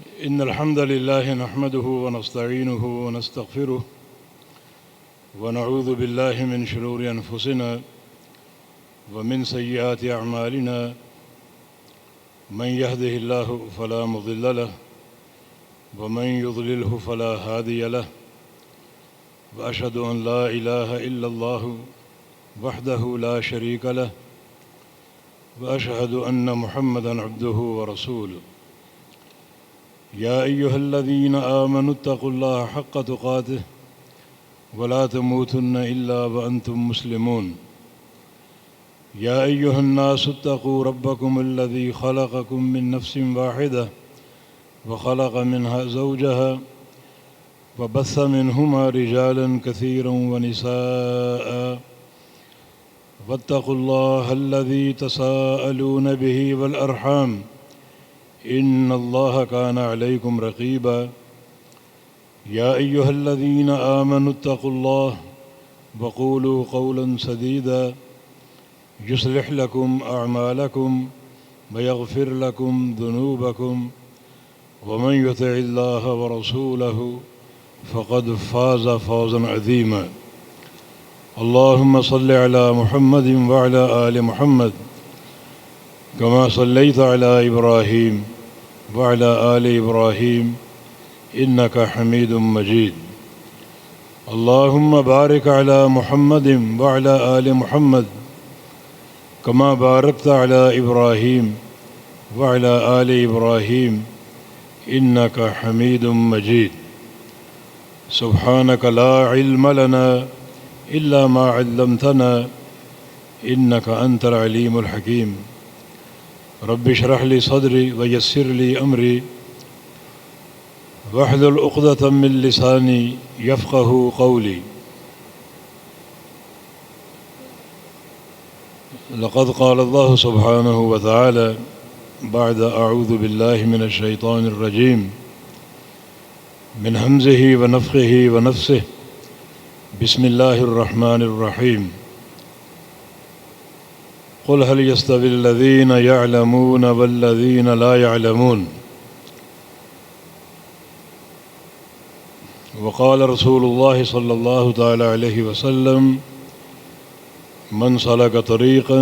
إن الحمد لله نحمده ونستعينه ونستغفره ونعوذ بالله من شرور أنفسنا ومن سيئات أعمالنا من يهده الله فلا مضل له ومن يضلله فلا هادي له وأشهد أن لا إله إلا الله وحده لا شريك له وأشهد أن محمدًا عبده ورسوله يا أيها الذين آمنوا اتقوا الله حق تقاته ولا تموتن إلا وأنتم مسلمون يا أيها الناس اتقوا ربكم الذي خلقكم من نفس واحدة وخلق منها زوجها وبث منهما رجالا كثيرا ونساء واتقوا الله الذي تساءلون به والأرحام إن الله كان عليكم رقيبا يا أيها الذين آمنوا اتقوا الله وقولوا قولا سديدا يصلح لكم أعمالكم ويغفر لكم ذنوبكم ومن يطع الله ورسوله فقد فاز فوزا عظيما اللهم صل على محمد وعلى آل محمد كما صليت على إبراهيم وعلى آل إبراهيم إنك حميد مجيد اللهم بارك على محمد وعلى آل محمد كما باركت على إبراهيم وعلى آل إبراهيم إنك حميد مجيد سبحانك لا علم لنا إلا ما علمتنا إنك أنت العليم الحكيم رب اشرح لي صدري ويسر لي أمري واحلل عقدة من لساني يفقه قولي لقد قال الله سبحانه وتعالى بعد أعوذ بالله من الشيطان الرجيم من همزه ونفخه ونفسه بسم الله الرحمن الرحيم قل هل يستوي الذين يعلمون والذين لا يعلمون وقال رسول الله صلى الله تعالى عليه وسلم من سلك طريقا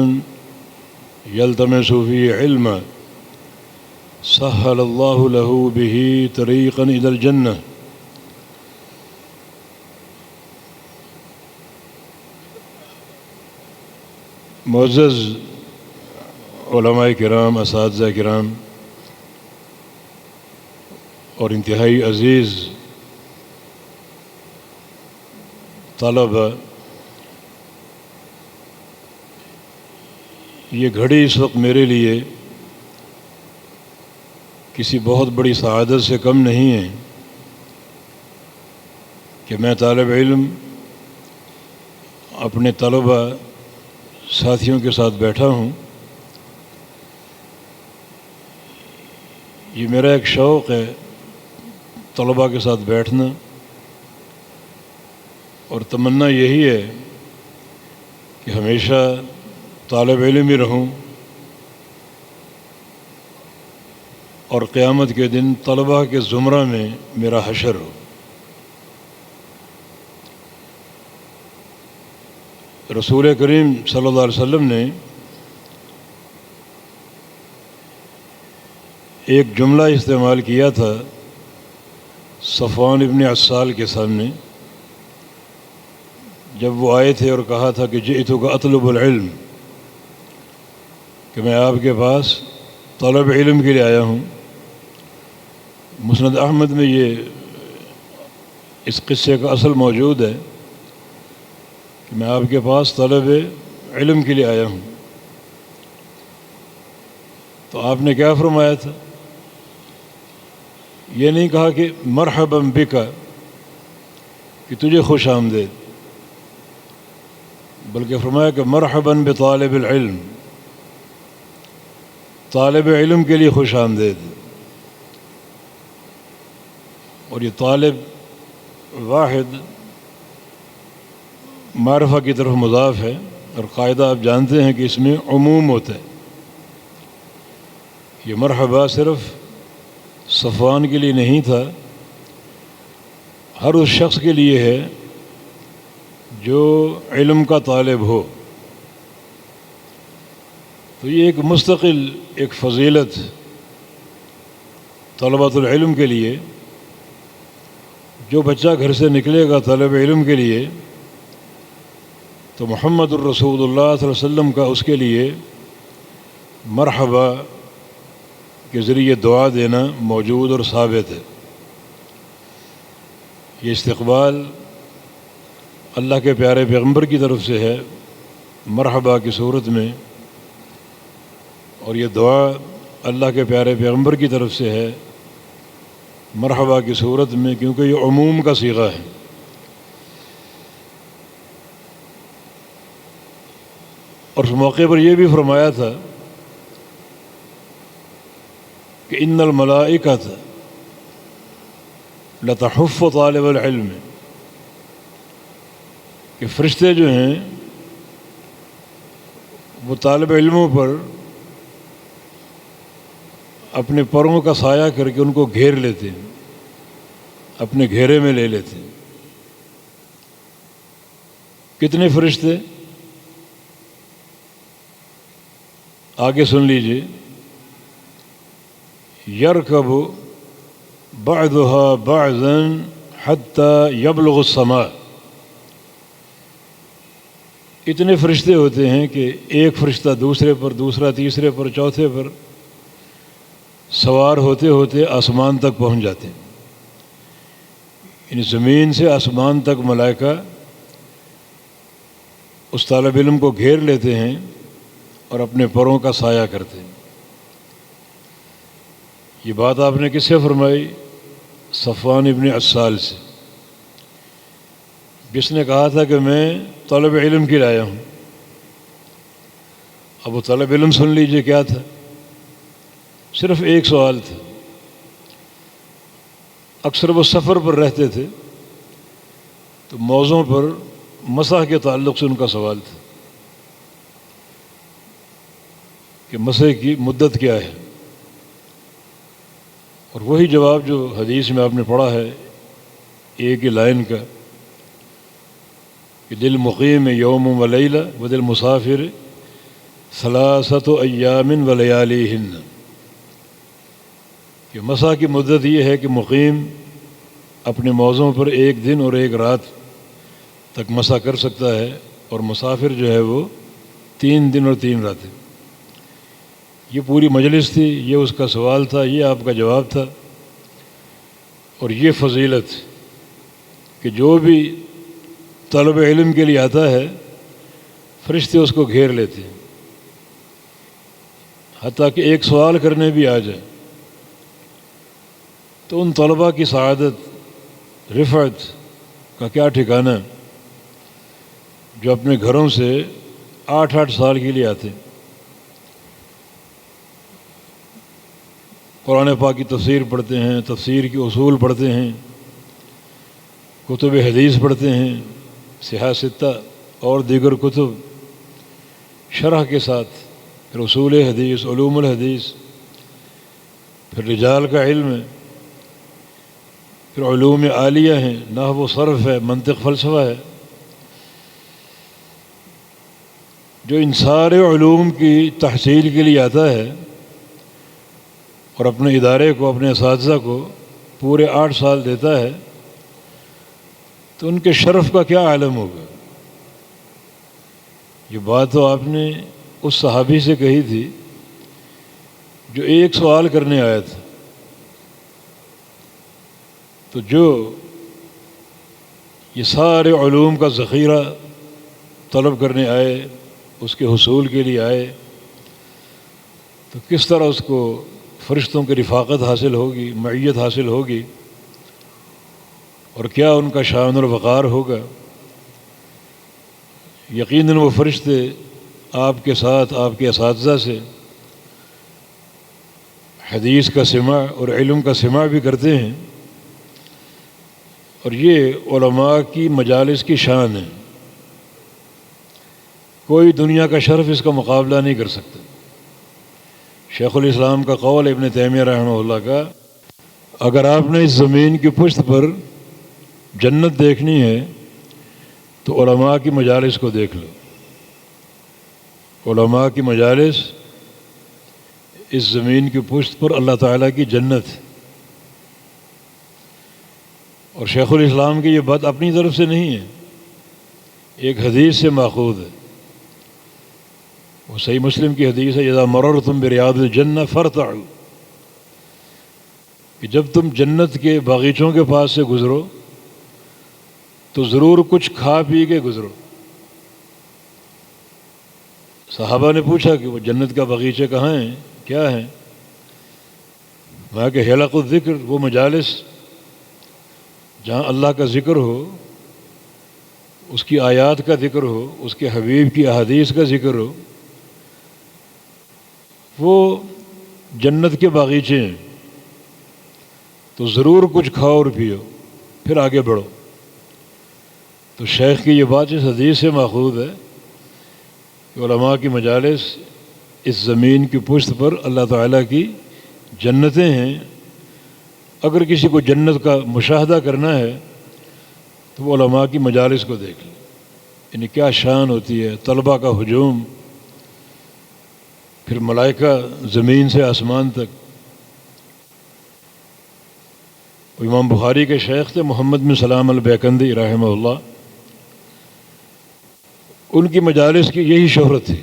يلتمس فيه علما سهل الله له به طريقا إلى الجنة معزز علماء کرام، اساتذہ کرام اور انتہائی عزیز طلبہ، یہ گھڑی اس وقت میرے لیے کسی بہت بڑی سعادت سے کم نہیں ہے کہ میں طالب علم اپنے طلبہ ساتھیوں کے ساتھ بیٹھا ہوں۔ یہ میرا ایک شوق ہے طلباء کے ساتھ بیٹھنا، اور تمنا یہی ہے کہ ہمیشہ طالب علم ہی رہوں اور قیامت کے دن طلباء کے زمرہ میں میرا حشر ہو۔ رسول کریم صلی اللہ علیہ وسلم نے ایک جملہ استعمال کیا تھا صفوان ابن عسال کے سامنے، جب وہ آئے تھے اور کہا تھا کہ جئتک اطلب العلم، کہ میں آپ کے پاس طلب علم کے لیے آیا ہوں۔ مسند احمد میں یہ اس قصے کا اصل موجود ہے کہ میں آپ کے پاس طلب علم کے لیے آیا ہوں۔ تو آپ نے کیا فرمایا تھا؟ یہ نہیں کہا کہ مرحبا بک، کہ تجھے خوش آمدید، بلکہ فرمایا کہ مرحبا بطالب العلم، طالب علم کے لیے خوش آمدید۔ اور یہ طالب واحد معرفہ کی طرف مضاف ہے، اور قاعدہ آپ جانتے ہیں کہ اس میں عموم ہوتا ہے۔ یہ مرحبا صرف صفوان کے لیے نہیں تھا، ہر اس شخص کے لیے ہے جو علم کا طالب ہو۔ تو یہ ایک مستقل ایک فضیلت طلبۃ العلم کے لیے، جو بچہ گھر سے نکلے گا طالب علم کے لیے، تو محمد الرسول اللہ صلی اللہ علیہ وسلم کا اس کے لیے مرحبا کے ذریعے دعا دینا موجود اور ثابت ہے۔ یہ استقبال اللہ کے پیارے پیغمبر کی طرف سے ہے مرحبا کی صورت میں، اور یہ دعا اللہ کے پیارے پیغمبر کی طرف سے ہے مرحبا کی صورت میں، کیونکہ یہ عموم کا صیغہ ہے۔ اور اس موقع پر یہ بھی فرمایا تھا کہ ان الملائکۃ لتحف طالب العلم، کہ فرشتے جو ہیں وہ طالب علموں پر اپنے پروں کا سایہ کر کے ان کو گھیر لیتے ہیں، اپنے گھیرے میں لے لیتے ہیں۔ کتنے فرشتے؟ آگے سن لیجئے، یرکب بعضها بعضا حتی یبلغ السماء، اتنے فرشتے ہوتے ہیں کہ ایک فرشتہ دوسرے پر، دوسرا تیسرے پر، چوتھے پر سوار ہوتے ہوتے آسمان تک پہنچ جاتے ہیں۔ یعنی زمین سے آسمان تک ملائکہ اس طالب علم کو گھیر لیتے ہیں اور اپنے پروں کا سایہ کرتے ہیں۔ یہ بات آپ نے کس سے فرمائی؟ صفوان ابن عسال سے، جس نے کہا تھا کہ میں طالب علم کی لایا ہوں۔ اب وہ طالب علم سن لیجئے کیا تھا، صرف ایک سوال تھا۔ اکثر وہ سفر پر رہتے تھے تو موضوع پر مسح کے تعلق سے ان کا سوال تھا کہ مسح کی مدت کیا ہے، اور وہی جواب جو حدیث میں آپ نے پڑھا ہے ایک ہی لائن کا کہ دل مقیم یوم و لیلہ و دل مسافر ثلاثۃ ایام و لیالیہن، کہ مسح کی مدت یہ ہے کہ مقیم اپنے موضوع پر ایک دن اور ایک رات تک مسح کر سکتا ہے، اور مسافر جو ہے وہ 3 دن اور 3 راتیں۔ یہ پوری مجلس تھی، یہ اس کا سوال تھا، یہ آپ کا جواب تھا، اور یہ فضیلت کہ جو بھی طلب علم کے لیے آتا ہے فرشتے اس کو گھیر لیتے ہیں، حتیٰ کہ ایک سوال کرنے بھی آ جائے تو ان طلباء کی سعادت رفعت کا کیا ٹھکانہ جو اپنے گھروں سے 8 سال کے لیے آتے ہیں، قرآن پاک کی تفسیر پڑھتے ہیں، تفسیر کی اصول پڑھتے ہیں، کتب حدیث پڑھتے ہیں، صحاح ستہ اور دیگر کتب شرح کے ساتھ، پھر اصول حدیث، علوم الحدیث، پھر رجال کا علم ہے، پھر علوم عالیہ ہیں، نحو و صرف ہے، منطق فلسفہ ہے، جو ان سارے علوم کی تحصیل کے لیے آتا ہے اور اپنے ادارے کو، اپنے اساتذہ کو پورے 8 سال دیتا ہے، تو ان کے شرف کا کیا عالم ہوگا۔ یہ بات تو آپ نے اس صحابی سے کہی تھی جو ایک سوال کرنے آیا تھا، تو جو یہ سارے علوم کا ذخیرہ طلب کرنے آئے، اس کے حصول کے لیے آئے، تو کس طرح اس کو فرشتوں کی رفاقت حاصل ہوگی، معیت حاصل ہوگی، اور کیا ان کا شان اور وقار ہوگا۔ یقیناً وہ فرشتے آپ کے ساتھ، آپ کے اساتذہ سے حدیث کا سماع اور علم کا سماع بھی کرتے ہیں، اور یہ علماء کی مجالس کی شان ہے، کوئی دنیا کا شرف اس کا مقابلہ نہیں کر سکتا۔ شیخ الاسلام کا قول ابن تیمیہ رحمہ اللہ کا اگر آپ نے اس زمین کی پشت پر جنت دیکھنی ہے تو علماء کی مجالس کو دیکھ لو. علماء کی مجالس اس زمین کی پشت پر اللہ تعالیٰ کی جنت. اور شیخ الاسلام کی یہ بات اپنی طرف سے نہیں ہے، ایک حدیث سے ماخوذ ہے. وہ صحیح مسلم کی حدیث ہے، اذا مررتم بریاض الجنہ فارتعوا، کہ جب تم جنت کے باغیچوں کے پاس سے گزرو تو ضرور کچھ کھا پی کے گزرو. صحابہ نے پوچھا کہ وہ جنت کا باغیچے کہاں ہیں، کیا ہیں؟ وہاں کہ حلق الذکر، وہ مجالس جہاں اللہ کا ذکر ہو، اس کی آیات کا ذکر ہو، اس کے حبیب کی احادیث کا ذکر ہو، وہ جنت کے باغیچے ہیں. تو ضرور کچھ کھاؤ اور پیو، پھر آگے بڑھو. تو شیخ کی یہ بات اس حدیث سے ماخوذ ہے کہ علماء کی مجالس اس زمین کی پشت پر اللہ تعالیٰ کی جنتیں ہیں. اگر کسی کو جنت کا مشاہدہ کرنا ہے تو وہ علماء کی مجالس کو دیکھ لیں. یعنی کیا شان ہوتی ہے، طلباء کا ہجوم، پھر ملائکہ زمین سے آسمان تک. امام بخاری کے شیخ تھے محمد بن سلام البیکندی رحمہ اللہ، ان کی مجالس کی یہی شہرت تھی.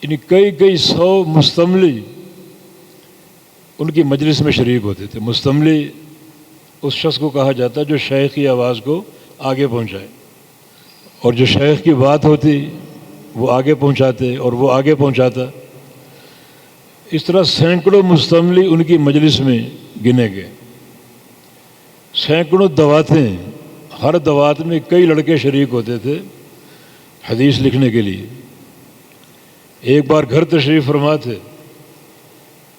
یعنی کئی سو مستملی ان کی مجلس میں شریک ہوتے تھے. مستملی اس شخص کو کہا جاتا ہے جو شیخ کی آواز کو آگے پہنچائے، اور جو شیخ کی بات ہوتی وہ آگے پہنچاتے اور وہ آگے پہنچاتا. اس طرح سینکڑوں مستملی ان کی مجلس میں گنے گئے. سینکڑوں دواتیں، ہر دوات میں کئی لڑکے شریک ہوتے تھے حدیث لکھنے کے لیے. ایک بار گھر تشریف فرما تھے،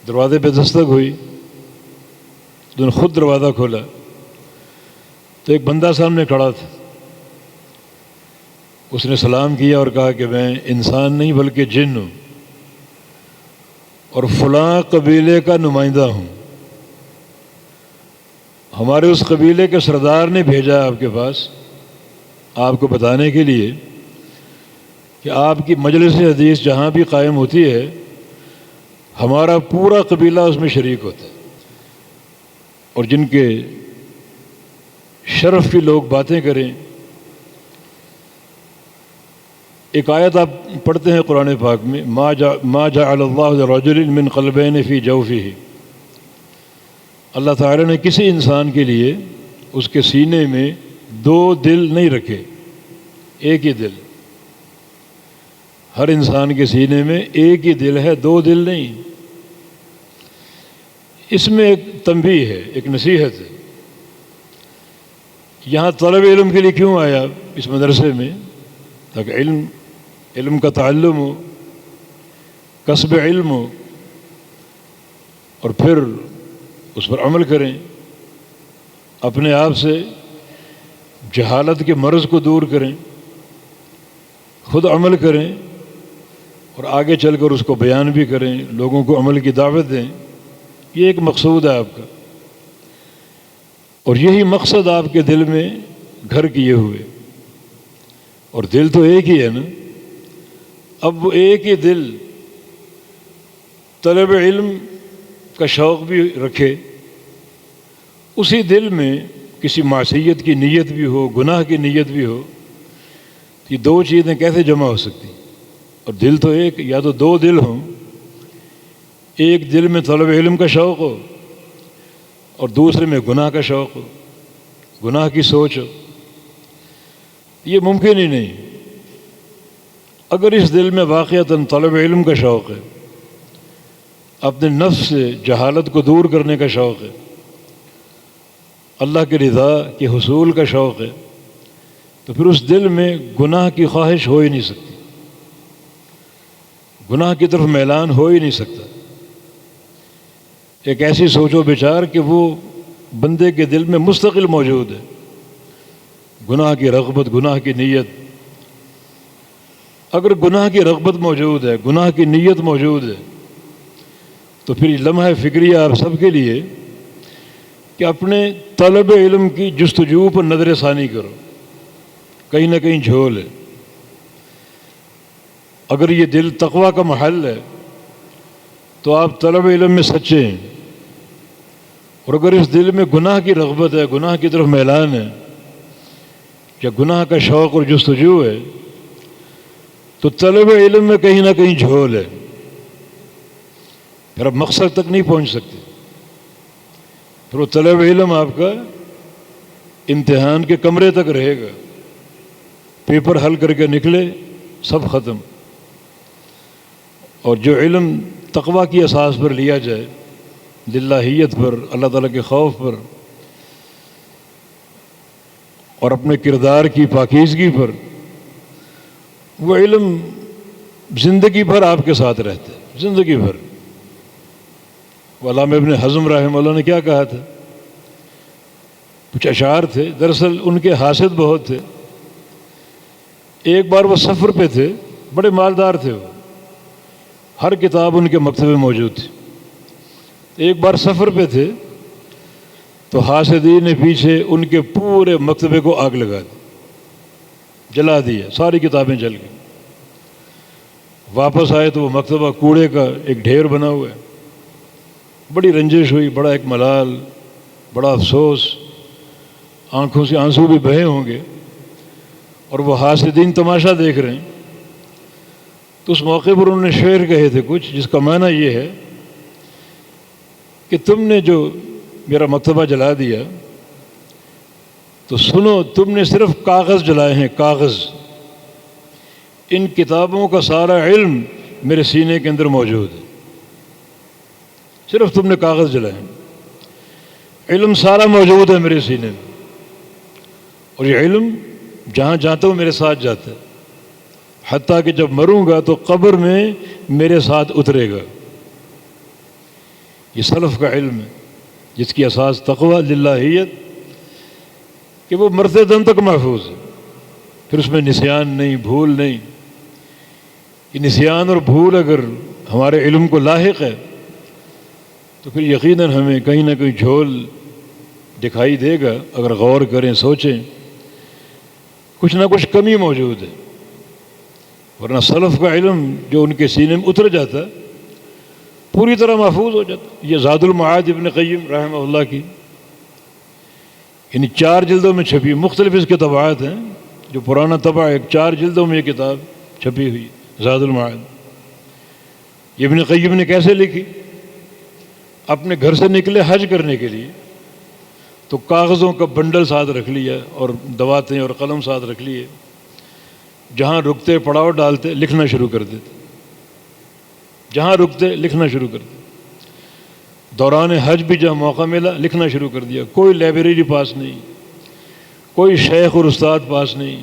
دروازے پہ دستک ہوئی، تو نے خود دروازہ کھولا تو ایک بندہ سامنے کھڑا تھا. اس نے سلام کیا اور کہا کہ میں انسان نہیں بلکہ جن ہوں اور فلاں قبیلے کا نمائندہ ہوں. ہمارے اس قبیلے کے سردار نے بھیجا آپ کے پاس آپ کو بتانے کے لیے کہ آپ کی مجلس حدیث جہاں بھی قائم ہوتی ہے ہمارا پورا قبیلہ اس میں شریک ہوتا ہے، اور جن کے شرف کی لوگ باتیں کریں. ایک آیت آپ پڑھتے ہیں قرآن پاک میں، ما جعل اللہ لرجل من قلبین فی جوفہ، اللہ تعالی نے کسی انسان کے لیے اس کے سینے میں دو دل نہیں رکھے، ایک ہی دل. ہر انسان کے سینے میں ایک ہی دل ہے، دو دل نہیں. اس میں ایک تنبیہ ہے، ایک نصیحت ہے. یہاں طلب علم کے لیے کیوں آیا اس مدرسے میں؟ تاکہ علم کا تعلم ہو، کسب علم ہو، اور پھر اس پر عمل کریں. اپنے آپ سے جہالت کے مرض کو دور کریں، خود عمل کریں، اور آگے چل کر اس کو بیان بھی کریں، لوگوں کو عمل کی دعوت دیں. یہ ایک مقصود ہے آپ کا، اور یہی مقصد آپ کے دل میں گھر کیے ہوئے. اور دل تو ایک ہی ہے نا. اب وہ ایک ہی دل طلب علم کا شوق بھی رکھے، اسی دل میں کسی معصیت کی نیت بھی ہو، گناہ کی نیت بھی ہو. یہ دو چیزیں کیسے جمع ہو سکتی؟ اور دل تو ایک، یا تو دو دل ہوں، ایک دل میں طلب علم کا شوق ہو اور دوسرے میں گناہ کا شوق ہو، گناہ کی سوچ ہو. یہ ممکن ہی نہیں. اگر اس دل میں واقعتاً طلب علم کا شوق ہے، اپنے نفس سے جہالت کو دور کرنے کا شوق ہے، اللہ کی رضا کے حصول کا شوق ہے، تو پھر اس دل میں گناہ کی خواہش ہو ہی نہیں سکتی، گناہ کی طرف میلان ہو ہی نہیں سکتا. ایک ایسی سوچ و بچار کہ وہ بندے کے دل میں مستقل موجود ہے، گناہ کی رغبت، گناہ کی نیت. اگر گناہ کی رغبت موجود ہے، گناہ کی نیت موجود ہے، تو پھر یہ لمحہ فکریہ آپ سب کے لیے کہ اپنے طلب علم کی جستجو پر نظر ثانی کرو، کہیں نہ کہیں جھول ہے۔ اگر یہ دل تقویٰ کا محل ہے تو آپ طلب علم میں سچے ہیں، اور اگر اس دل میں گناہ کی رغبت ہے، گناہ کی طرف میلان ہے، یا گناہ کا شوق اور جستجو ہے، تو طلب علم میں کہیں نہ کہیں جھول ہے، پھر آپ مقصد تک نہیں پہنچ سکتے۔ پھر وہ طلب علم آپ کا امتحان کے کمرے تک رہے گا، پیپر حل کر کے نکلے سب ختم۔ اور جو علم تقویٰ کی اساس پر لیا جائے، للہیت پر، اللہ تعالیٰ کے خوف پر، اور اپنے کردار کی پاکیزگی پر، وہ علم زندگی بھر آپ کے ساتھ رہتا ہے، زندگی بھر۔ علامہ ابن حزم رحمہ اللہ نے کیا کہا تھا؟ کچھ اشعار تھے، دراصل ان کے حاسد بہت تھے۔ ایک بار وہ سفر پہ تھے، بڑے مالدار تھے، وہ ہر کتاب ان کے مکتبے میں موجود تھی۔ ایک بار سفر پہ تھے تو حاسدین نے پیچھے ان کے پورے مکتبے کو آگ لگا دی، جلا دیا، ساری کتابیں جل گئیں۔ واپس آئے تو وہ مکتبہ کوڑے کا ایک ڈھیر بنا ہوا ہے۔ بڑی رنجش ہوئی، بڑا ایک ملال، بڑا افسوس، آنکھوں سے آنسو بھی بہے ہوں گے، اور وہ حاسدین تماشا دیکھ رہے ہیں۔ تو اس موقع پر انہوں نے شعر کہے تھے کچھ، جس کا معنی یہ ہے کہ تم نے جو میرا مکتبہ جلا دیا، تو سنو، تم نے صرف کاغذ جلائے ہیں، کاغذ۔ ان کتابوں کا سارا علم میرے سینے کے اندر موجود ہے، صرف تم نے کاغذ جلائے ہیں، علم سارا موجود ہے میرے سینے میں، اور یہ علم جہاں جاتا ہوں میرے ساتھ جاتا ہے، حتیٰ کہ جب مروں گا تو قبر میں میرے ساتھ اترے گا۔ یہ سلف کا علم ہے، جس کی اساس تقویٰ، للہیت، کہ وہ مرتے دم تک محفوظ ہے، پھر اس میں نسیان نہیں، بھول نہیں۔ یہ نسیان اور بھول اگر ہمارے علم کو لاحق ہے تو پھر یقیناً ہمیں کہیں نہ کہیں جھول دکھائی دے گا۔ اگر غور کریں، سوچیں، کچھ نہ کچھ کمی موجود ہے، ورنہ سلف کا علم جو ان کے سینے میں اتر جاتا پوری طرح محفوظ ہو جاتا۔ یہ زاد المعاد ابن قیم رحمہ اللہ کی یعنی 4 جلدوں میں چھپی، مختلف اس کے طبعات ہیں، جو پرانا طبع ہے 4 جلدوں میں یہ کتاب چھپی ہوئی، زاد المعاد۔ یہ ابن قیم نے کیسے لکھی؟ اپنے گھر سے نکلے حج کرنے کے لیے تو کاغذوں کا بنڈل ساتھ رکھ لیا، اور دواتیں اور قلم ساتھ رکھ لیے، جہاں رکتے پڑاؤ ڈالتے، لکھنا شروع کر دیتے، جہاں رکتے لکھنا شروع کر دیتے۔ دوران حج بھی جہاں موقع ملا لکھنا شروع کر دیا۔ کوئی لائبریری پاس نہیں، کوئی شیخ اور استاد پاس نہیں،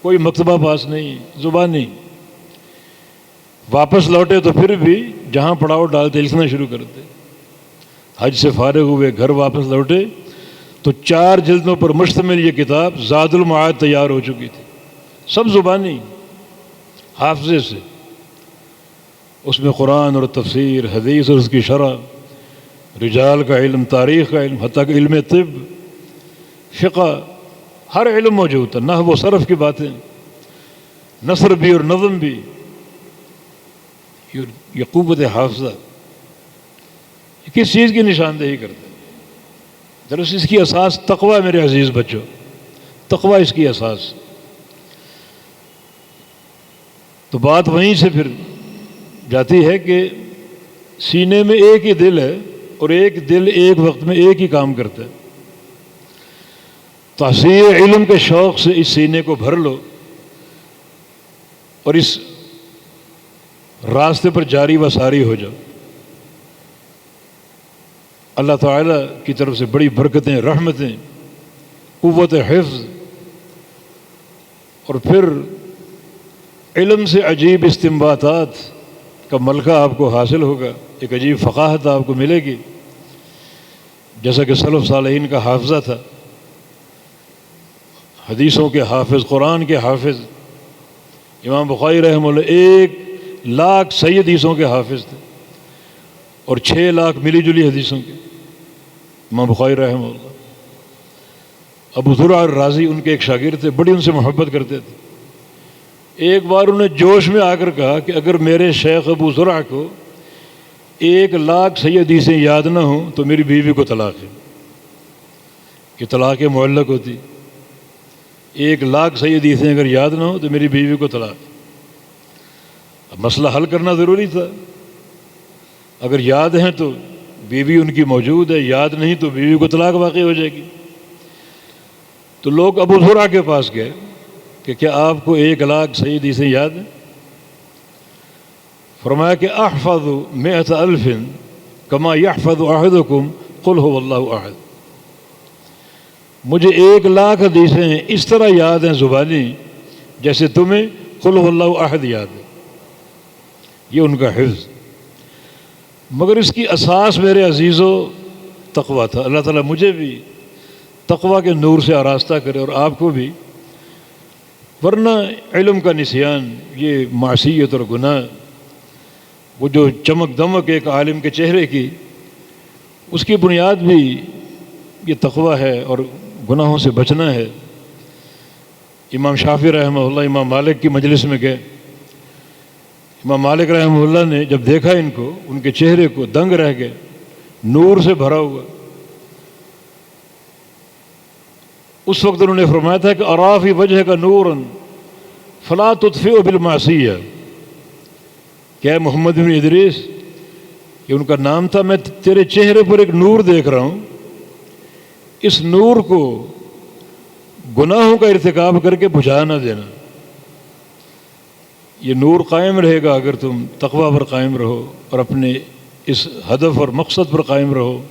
کوئی مکتبہ پاس نہیں، زبانی۔ واپس لوٹے تو پھر بھی جہاں پڑاؤ ڈالتے لکھنا شروع کرتے۔ حج سے فارغ ہوئے، گھر واپس لوٹے تو 4 جلدوں پر مشتمل یہ کتاب زاد المعاد تیار ہو چکی تھی، سب زبانی، حافظے سے۔ اس میں قرآن اور تفسیر، حدیث اور اس کی شرح، رجال کا علم، تاریخ کا علم، حتیٰ کہ علم طب، فقہ، ہر علم موجود تھا، نحو و صرف کی باتیں، نثر بھی اور نظم بھی۔ یہ قوت حافظہ کس چیز کی نشاندہی کرتا ہے؟ دراصل اس کی اساس تقویٰ، میرے عزیز بچوں، تقویٰ اس کی اساس۔ تو بات وہیں سے پھر جاتی ہے کہ سینے میں ایک ہی دل ہے، اور ایک دل ایک وقت میں ایک ہی کام کرتا ہے۔ تحصیل علم کے شوق سے اس سینے کو بھر لو، اور اس راستے پر جاری و ساری ہو جاؤ۔ اللہ تعالیٰ کی طرف سے بڑی برکتیں، رحمتیں، قوت حفظ، اور پھر علم سے عجیب استنباطات کا ملکہ آپ کو حاصل ہوگا، ایک عجیب فقاہت آپ کو ملے گی، جیسا کہ سلف صالحین کا حافظہ تھا، حدیثوں کے حافظ، قرآن کے حافظ۔ امام بخاری رحمہ اللہ 1,00,000 صحیح حدیثوں کے حافظ تھے، اور 6 لاکھ ملی جلی حدیثوں کے، امام بخاری رحمہ اللہ۔ ابو زرع الرازی ان کے ایک شاگرد تھے، بڑی ان سے محبت کرتے تھے۔ ایک بار انہیں جوش میں آ کر کہا کہ اگر میرے شیخ ابو زرع کو 1 لاکھ صحیح حدیثیں یاد نہ ہوں تو میری بیوی کو طلاق ہے۔ کہ طلاق معلق ہوتی، 1 لاکھ صحیح حدیثیں اگر یاد نہ ہوں تو میری بیوی کو طلاق ہے۔ اب مسئلہ حل کرنا ضروری تھا، اگر یاد ہیں تو بیوی ان کی موجود ہے، یاد نہیں تو بیوی کو طلاق واقع ہو جائے گی۔ تو لوگ ابو زرع کے پاس گئے کہ کیا آپ کو 1 لاکھ صحیح حدیثیں یاد ہیں؟ فرمایا کہ احفظ 100,000 کما یحفظ احدکم قل هو اللہ احد۔ مجھے 1 لاکھ حدیثیں اس طرح یاد ہیں زبانی جیسے تمہیں قل هو اللہ احد یاد ہے۔ یہ ان کا حفظ، مگر اس کی اساس میرے عزیزو تقویٰ تھا۔ اللہ تعالیٰ مجھے بھی تقویٰ کے نور سے آراستہ کرے اور آپ کو بھی، ورنہ علم کا نسیان، یہ معصیت اور گناہ، وہ جو چمک دمک ایک عالم کے چہرے کی، اس کی بنیاد بھی یہ تقویٰ ہے اور گناہوں سے بچنا ہے۔ امام شافعی رحمہ اللہ امام مالک کی مجلس میں گئے، امام مالک رحمہ اللہ نے جب دیکھا ان کو، ان کے چہرے کو، دنگ رہ گئے، نور سے بھرا ہوا۔ اس وقت انہوں نے فرمایا تھا کہ ارا فی وجہ کا نورا فلا تطفئ بالمعصیہ، کیا محمد بن ادریس، یہ ان کا نام تھا، میں تیرے چہرے پر ایک نور دیکھ رہا ہوں، اس نور کو گناہوں کا ارتکاب کر کے بجھا نہ دینا۔ یہ نور قائم رہے گا اگر تم تقویٰ پر قائم رہو اور اپنے اس ہدف اور مقصد پر قائم رہو،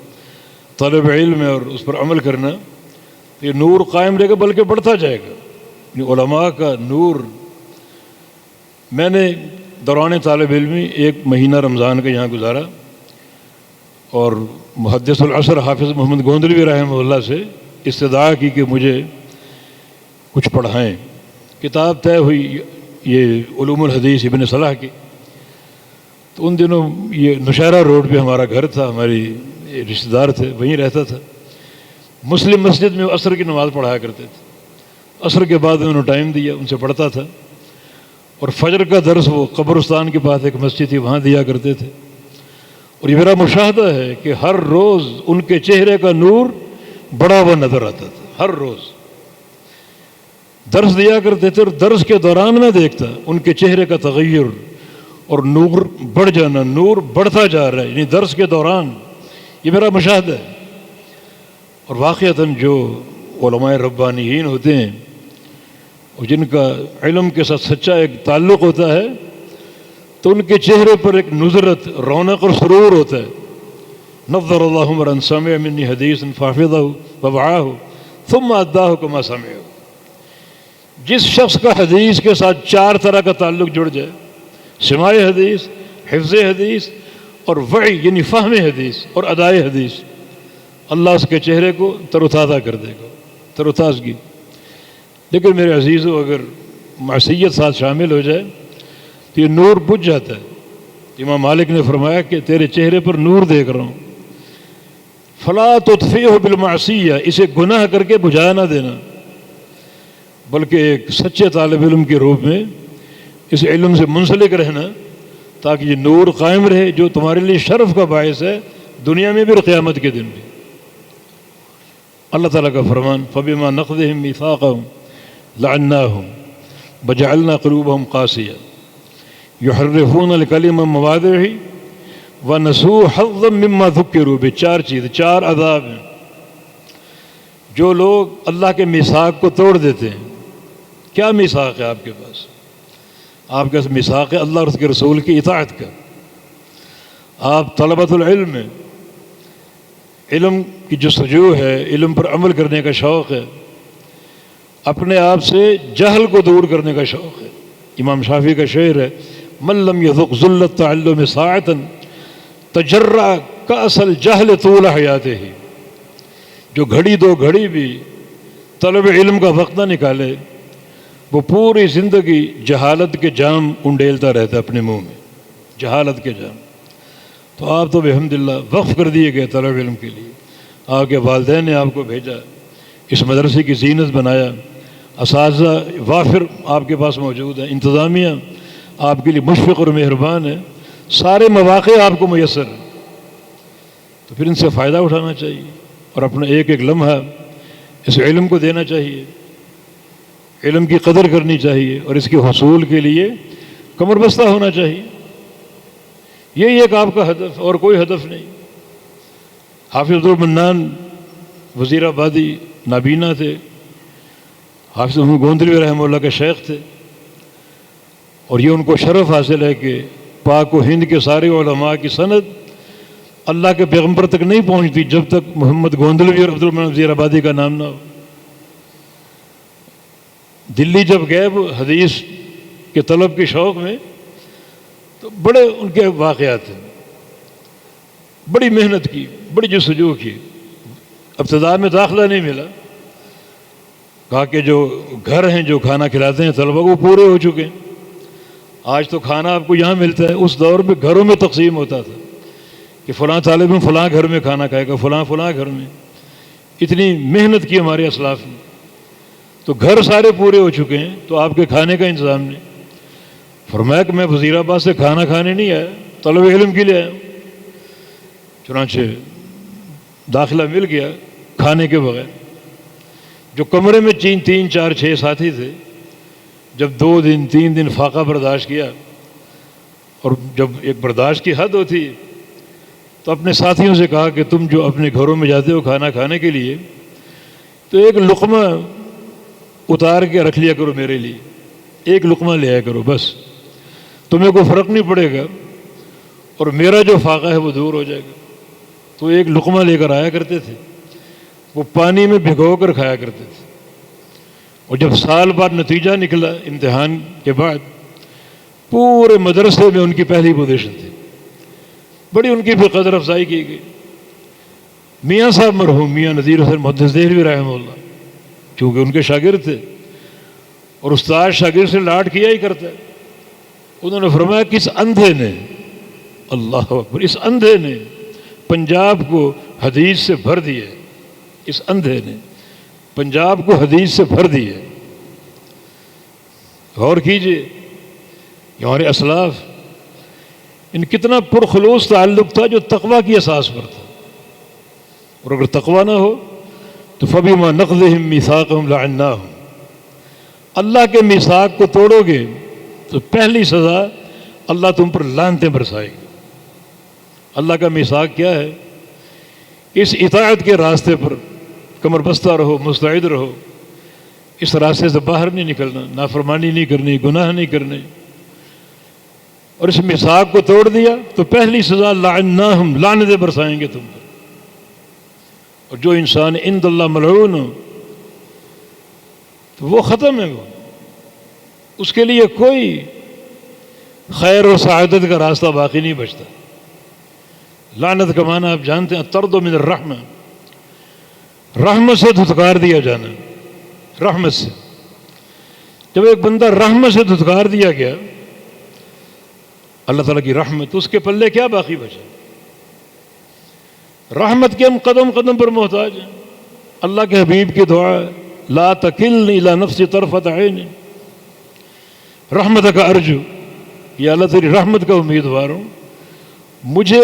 طالب علم ہے اور اس پر عمل کرنا، یہ نور قائم رہے گا بلکہ بڑھتا جائے گا۔ یہ علماء کا نور۔ میں نے دوران طالب علمی 1 مہینہ رمضان کا یہاں گزارا اور محدث العصر حافظ محمد گوندلوی رحمہ اللہ سے استدعا کی کہ مجھے کچھ پڑھائیں۔ کتاب طے ہوئی یہ علوم الحدیث ابن صلاح کی۔ تو ان دنوں یہ نوشہرہ روڈ پہ ہمارا گھر تھا، ہماری رشتہ دار تھے، وہیں رہتا تھا۔ مسلم مسجد میں عصر کی نماز پڑھایا کرتے تھے، عصر کے بعد انہوں نے ٹائم دیا، ان سے پڑھتا تھا، اور فجر کا درس وہ قبرستان کے پاس ایک مسجد تھی وہاں دیا کرتے تھے۔ اور یہ میرا مشاہدہ ہے کہ ہر روز ان کے چہرے کا نور بڑا ہوا نظر آتا تھا۔ ہر روز درس دیا کرتے تھے اور درس کے دوران میں دیکھتا ان کے چہرے کا تغیر اور نور بڑھ جانا، نور بڑھتا جا رہا ہے، یعنی درس کے دوران۔ یہ میرا مشاہدہ ہے۔ اور واقعتاً جو علماء ربانیین ہوتے ہیں اور جن کا علم کے ساتھ سچا ایک تعلق ہوتا ہے، تو ان کے چہرے پر ایک نظرت، رونق اور سرور ہوتا ہے۔ نظر اللہ امرا سمع منی حدیثا فحفظہ ووعاہ ثم اداہ کما سمعہ۔ جس شخص کا حدیث کے ساتھ 4 طرح کا تعلق جڑ جائے، سماع حدیث، حفظ حدیث اور وعی یعنی فہم حدیث اور ادائے حدیث، اللہ اس کے چہرے کو تر و تازہ کر دے گا، تر و تازگی۔ لیکن میرے عزیزو، اگر معصیت ساتھ شامل ہو جائے تو یہ نور بجھ جاتا ہے۔ امام مالک نے فرمایا کہ تیرے چہرے پر نور دیکھ رہا ہوں، فلا تطفئہ بالمعصیہ، اسے گناہ کر کے بجھا نہ دینا، بلکہ ایک سچے طالب علم کے روپ میں اس علم سے منسلک رہنا، تاکہ یہ نور قائم رہے جو تمہارے لیے شرف کا باعث ہے دنیا میں بھی اور قیامت کے دن بھی۔ اللہ تعالیٰ کا فرمان فبما نقضهم میثاقهم لعناهم وجعلنا قلوبهم قاسیہ یحرفون الکلم عن مواضعہ ونسوا حظا مما ذکروا بہ۔ 4 چیز، 4 عذاب ہیں جو لوگ اللہ کے میثاق کو توڑ دیتے ہیں۔ کیا میثاق ہے آپ کے پاس؟ آپ کے پاس میثاق ہے اللہ اور اس کے رسول کی اطاعت کا۔ آپ طلبۃ العلم ہیں، علم کی جستجو ہے، علم پر عمل کرنے کا شوق ہے، اپنے آپ سے جہل کو دور کرنے کا شوق ہے۔ امام شافعی کا شعر ہے من لم یذق ذل التعلم ساعۃ تجرع کأس الجہل طول حیاتہ۔ جو گھڑی 2 گھڑی بھی طلب علم کا وقت نہ نکالے، وہ پوری زندگی جہالت کے جام انڈیلتا رہتا ہے اپنے منہ میں، جہالت کے جام۔ تو آپ تو الحمدللہ وقف کر دیے گئے طلب علم کے لیے. آپ کے والدین نے آپ کو بھیجا، اس مدرسے کی زینت بنایا، اساتذہ وافر آپ کے پاس موجود ہیں، انتظامیہ آپ کے لیے مشفق اور مہربان ہے، سارے مواقع آپ کو میسر ہیں. تو پھر ان سے فائدہ اٹھانا چاہیے اور اپنا ایک ایک لمحہ اس علم کو دینا چاہیے، علم کی قدر کرنی چاہیے اور اس کے حصول کے لیے کمر بستہ ہونا چاہیے. یہی ایک آپ کا ہدف اور کوئی ہدف نہیں. حافظ عبدالمنان وزیر آبادی نابینا تھے، حافظ محمد گوندلوی رحمہ اللہ کے شیخ تھے، اور یہ ان کو شرف حاصل ہے کہ پاک و ہند کے سارے علماء کی سند اللہ کے پیغمبر تک نہیں پہنچتی جب تک محمد گوندلوی اور عبدالمنان وزیر آبادی کا نام نہ ہو. دلی جب گئے وہ حدیث کے طلب کے شوق میں تو بڑے ان کے واقعات ہیں، بڑی محنت کی، بڑی جستجو کی. ابتدا میں داخلہ نہیں ملا، کہا کہ جو گھر ہیں جو کھانا کھلاتے ہیں طلبہ کو پورے ہو چکے ہیں. آج تو کھانا آپ کو یہاں ملتا ہے، اس دور میں گھروں میں تقسیم ہوتا تھا کہ فلاں طالب علم فلاں گھر میں کھانا کھائے گا، فلاں گھر میں. اتنی محنت کی ہمارے اسلاف نے، تو گھر سارے پورے ہو چکے ہیں، تو آپ کے کھانے کا انتظام نہیں. فرمایا کہ میں وزیر آباد سے کھانا کھانے نہیں آیا، طلب علم کے لیے آیا. چنانچہ داخلہ مل گیا کھانے کے بغیر. جو کمرے میں 3 4 6 ساتھی تھے، جب 2 دن 3 دن فاقہ برداشت کیا، اور جب ایک برداشت کی حد ہوتی تو اپنے ساتھیوں سے کہا کہ تم جو اپنے گھروں میں جاتے ہو کھانا کھانے کے لیے، تو ایک لقمہ اتار کے رکھ لیا کرو میرے لیے، ایک لقمہ لے آیا کرو، بس تمہیں کوئی فرق نہیں پڑے گا اور میرا جو فاقہ ہے وہ دور ہو جائے گا. تو ایک لقمہ لے کر آیا کرتے تھے، وہ پانی میں بھگو کر کھایا کرتے تھے. اور جب سال بعد نتیجہ نکلا امتحان کے بعد، پورے مدرسے میں ان کی پہلی پوزیشن تھی. بڑی ان کی بھی قدر افزائی کی گئی. میاں صاحب مرحوم میاں نذیر حسین محدث دہلوی رحمہ اللہ، چونکہ ان کے شاگرد تھے اور استاد شاگرد سے لاڈ کیا ہی کرتا ہے، انہوں نے فرمایا کہ اس اندھے نے، اللہ اکبر، اس اندھے نے پنجاب کو حدیث سے بھر دیا. اس اندھے نے پنجاب کو حدیث سے بھر دیا. غور کیجئے، یہ ہمارے اسلاف ان کتنا پرخلوص تعلق تھا جو تقوی کی اساس پر تھا. اور اگر تقوی نہ ہو تو فَبِمَا نَقْضِهِمْ مِيثَاقَهُمْ لَعَنَّاهُمْ، اللہ کے میثاق کو توڑو گے تو پہلی سزا اللہ تم پر لعنتیں برسائے گی. اللہ کا میثاق کیا ہے؟ اس اطاعت کے راستے پر کمر بستہ رہو، مستعد رہو، اس راستے سے باہر نہیں نکلنا، نافرمانی نہیں کرنی، گناہ نہیں کرنے. اور اس میثاق کو توڑ دیا تو پہلی سزا لعناہم، لعنتیں برسائیں گے تم پر. اور جو انسان عند اللہ ملعون ہو تو وہ ختم ہے، وہ اس کے لیے کوئی خیر و سعادت کا راستہ باقی نہیں بچتا. لعنت کا معنی آپ جانتے ہیں، الطرد من الرحمہ، رحمت سے دھتکار دیا جانا. رحمت سے جب ایک بندہ رحمت سے دھتکار دیا گیا، اللہ تعالیٰ کی رحمت، اس کے پلے کیا باقی بچا؟ رحمت کے ہم قدم قدم پر محتاج ہیں. اللہ کے حبیب کی دعا ہے، لا تکلنی الی نفسی طرفۃ عین، رحمتک ارجو، یا اللہ تیری رحمت کا امیدوار ہوں، مجھے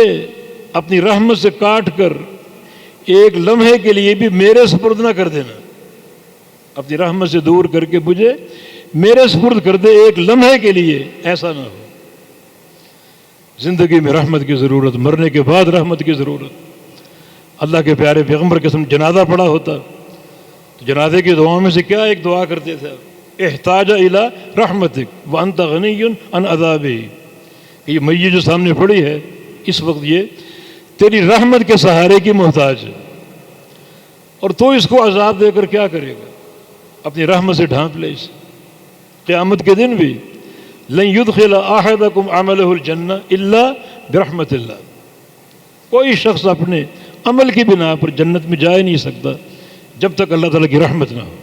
اپنی رحمت سے کاٹ کر ایک لمحے کے لیے بھی میرے سپرد نہ کر دینا. اپنی رحمت سے دور کر کے مجھے میرے سپرد کر دے، ایک لمحے کے لیے ایسا نہ ہو. زندگی میں رحمت کی ضرورت، مرنے کے بعد رحمت کی ضرورت. اللہ کے پیارے پیغمبر کے سامنے جنازہ پڑا ہوتا تو جنازے کی دعاؤں میں سے کیا ایک دعا کرتے تھے؟ احتاج الی رحمتک وانت غنی عن عذابہ. یہ میت جو سامنے پڑی ہے اس وقت یہ تیری رحمت کے سہارے کی محتاج ہے، اور تو اس کو عذاب دے کر کیا کرے گا؟ اپنی رحمت سے ڈھانپ لے اسے. قیامت کے دن بھی لن يدخل احدکم عملہ الجنہ الا برحمت اللہ، کوئی شخص اپنے عمل کی بنا پر جنت میں جا نہیں سکتا جب تک اللہ تعالیٰ کی رحمت نہ ہو.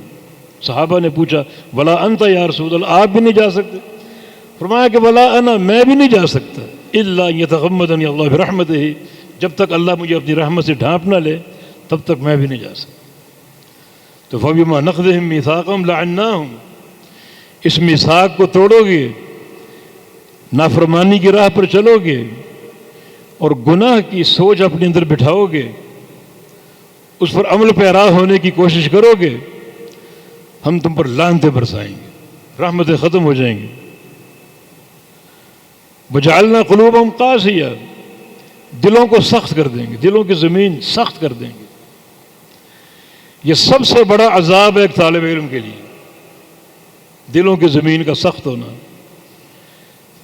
صحابہ نے پوچھا ولا انت یا رسول اللہ، آپ بھی نہیں جا سکتے؟ فرمایا کہ ولا انا، میں بھی نہیں جا سکتا الا یتغمدنی اللہ برحمتہ، جب تک اللہ مجھے اپنی رحمت سے ڈھانپ نہ لے تب تک میں بھی نہیں جا سکتا۔ تو فبما نقضہم میثاقہم لعناہم، اس میثاق کو توڑو گے، نافرمانی کی راہ پر چلو گے اور گناہ کی سوچ اپنے اندر بٹھاؤ گے، اس پر عمل پیرا ہونے کی کوشش کرو گے، ہم تم پر لعنتیں برسائیں گے، رحمتیں ختم ہو جائیں گی۔ وجعلنا قلوبہم قاسیہ، دلوں کو سخت کر دیں گے، دلوں کی زمین سخت کر دیں گے۔ یہ سب سے بڑا عذاب ہے ایک طالب علم کے لیے، دلوں کی زمین کا سخت ہونا۔